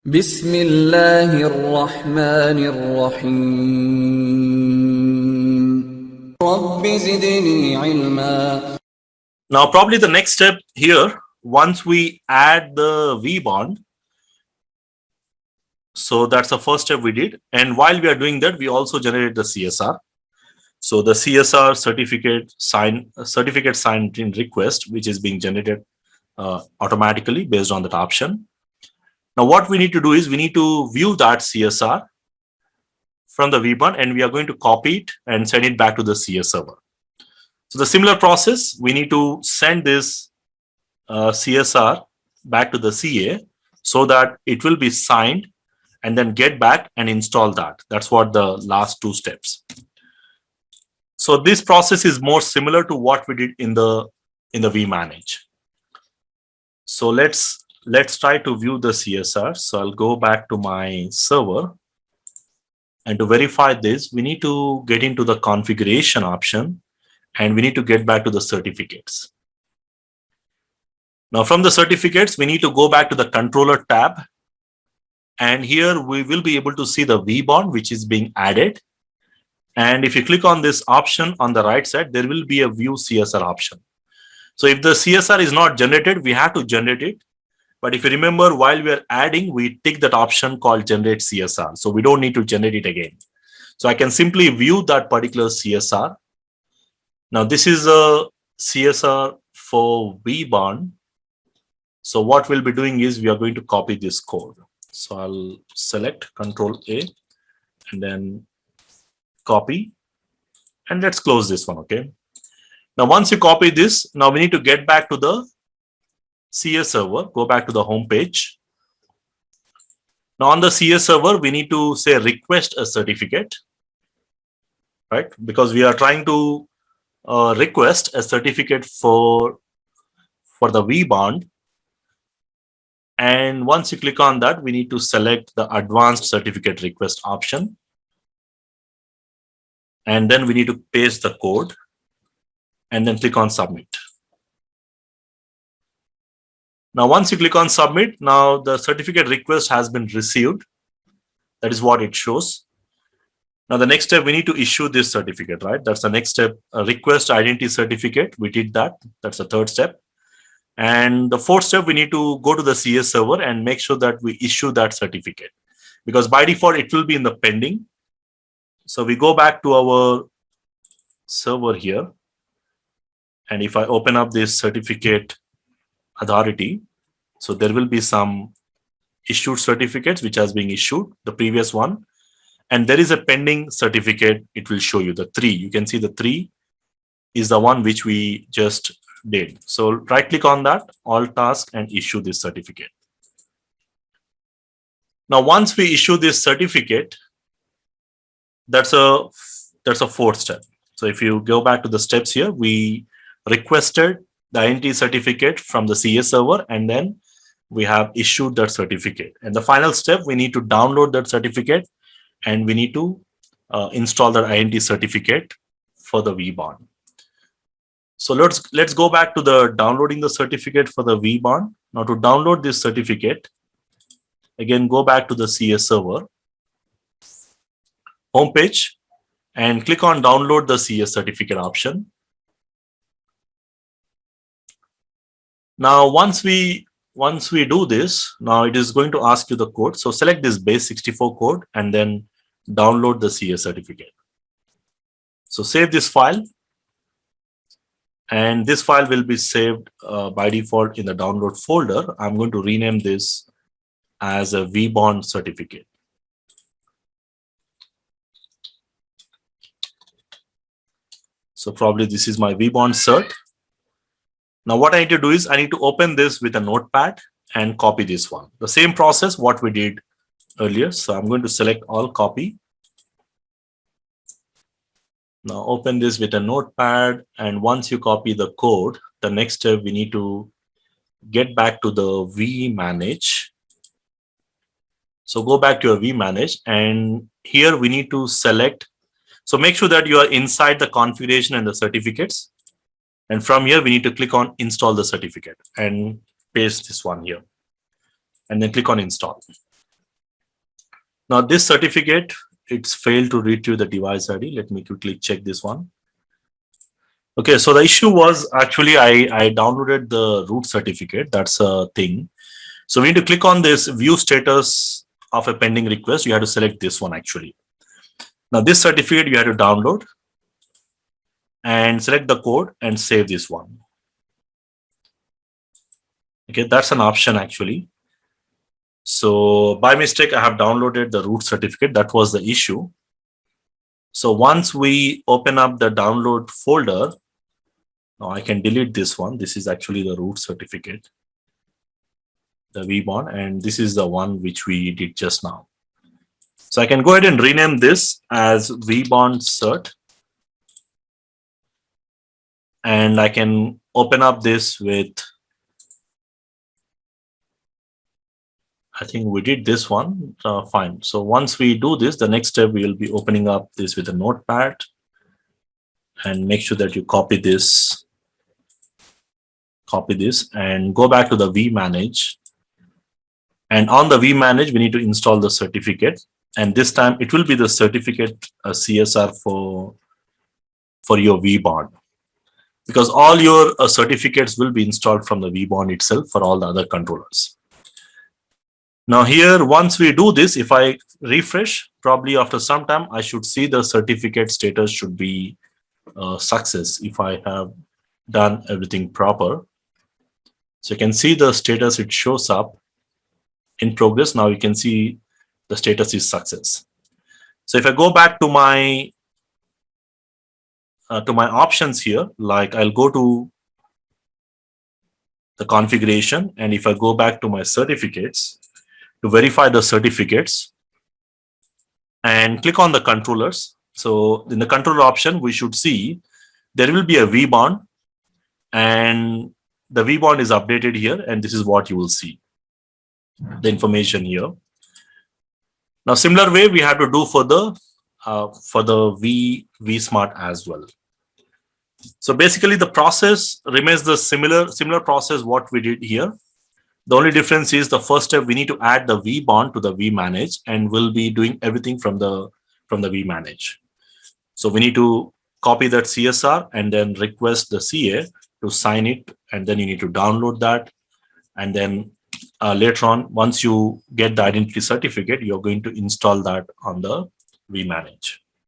بسم الله الرحمن الرحيم رب زدني علما. Now, probably the next step here, once we add the vBond, so that's the first step we did. And while we are doing that, we also generated the CSR. So the CSR certificate signed in request, which is being generated automatically based on that option. Now, what we need to do is we need to view that CSR from the vBond, and we are going to copy it and send it back to the CS server. So the similar process, we need to send this CSR back to the CA so that it will be signed and then get back and install that. That's what the last two steps. So this process is more similar to what we did in the vManage. So let's try to view the CSR. So I'll go back to my server. And to verify this, we need to get into the configuration option and we need to get back to the certificates. Now from the certificates, we need to go back to the controller tab. And here we will be able to see the vBond, which is being added. And if you click on this option on the right side, there will be a view CSR option. So if the CSR is not generated, we have to generate it. But if you remember, while we are adding, we tick that option called generate CSR. So we don't need to generate it again. So I can simply view that particular CSR. Now this is a CSR for vBond. So what we'll be doing is we are going to copy this code. So I'll select Control A and then copy. And let's close this one, okay? Now once you copy this, now we need to get back to the CS server, go back to the home page. Now on the CS server, we need to say request a certificate, right? Because we are trying to request a certificate for the vBond. And once you click on that, we need to select the advanced certificate request option. And then we need to paste the code and then click on submit. Now, once you click on submit, now the certificate request has been received. That is what it shows. Now, the next step, we need to issue this certificate, right? That's the next step, a request identity certificate. We did that. That's the third step. And the fourth step, we need to go to the CS server and make sure that we issue that certificate. Because by default, it will be in the pending. So we go back to our server here. And if I open up this certificate authority, so there will be some issued certificates which has been issued, the previous one, and there is a pending certificate. It will show you the 3. You can see the 3 is the one which we just did. So right click on that, all task, and issue this certificate. Now once we issue this certificate, that's a fourth step. So if you go back to the steps here, we requested the identity certificate from the CS server, and then we have issued that certificate. And the final step, we need to download that certificate and we need to install that identity certificate for the vBond. So let's go back to the downloading the certificate for the vBond. Now to download this certificate, again, go back to the CS server homepage and click on download the CS certificate option. Now, once we do this, now it is going to ask you the code. So select this base 64 code and then download the CS certificate. So save this file. And this file will be saved by default in the download folder. I'm going to rename this as a vBond certificate. So probably this is my vBond cert. Now what I need to do is I need to open this with a notepad and copy this one. The same process what we did earlier. So I'm going to select all, copy. Now open this with a notepad, and once you copy the code, the next step we need to get back to the vManage. So go back to your vManage, and here we need to select. So make sure that you are inside the configuration and the certificates. And from here, we need to click on install the certificate and paste this one here. And then click on install. Now this certificate, it's failed to retrieve the device ID. Let me quickly check this one. Okay, so the issue was actually I downloaded the root certificate. That's a thing. So we need to click on this view status of a pending request. You have to select this one actually. Now this certificate you have to download and select the code and save this one. Okay, that's an option actually. So by mistake, I have downloaded the root certificate. That was the issue. So once we open up the download folder, now I can delete this one. This is actually the root certificate, the vBond, and this is the one which we did just now. So I can go ahead and rename this as vBond cert. And I can open up this with, I think we did this one, fine. So once we do this, the next step, we will be opening up this with a notepad and make sure that you copy this and go back to the vManage. And on the vManage, we need to install the certificate. And this time it will be the certificate CSR for your vBond. Because all your certificates will be installed from the vBond itself for all the other controllers. Now here, once we do this, if I refresh, probably after some time, I should see the certificate status should be success if I have done everything proper. So you can see the status, it shows up in progress. Now you can see the status is success. So if I go back to my options here, like I'll go to the configuration, and if I go back to my certificates to verify the certificates and click on the controllers. So in the controller option, we should see there will be a vBond, and the vBond is updated here, and this is what you will see, the information here. Now similar way we have to do for the vSmart as well. So basically the process remains the similar process what we did here. The only difference is the first step we need to add the vBond to the vManage, and we'll be doing everything from the vManage. So we need to copy that CSR and then request the CA to sign it, and then you need to download that, and then later on, once you get the identity certificate, you're going to install that on the vManage.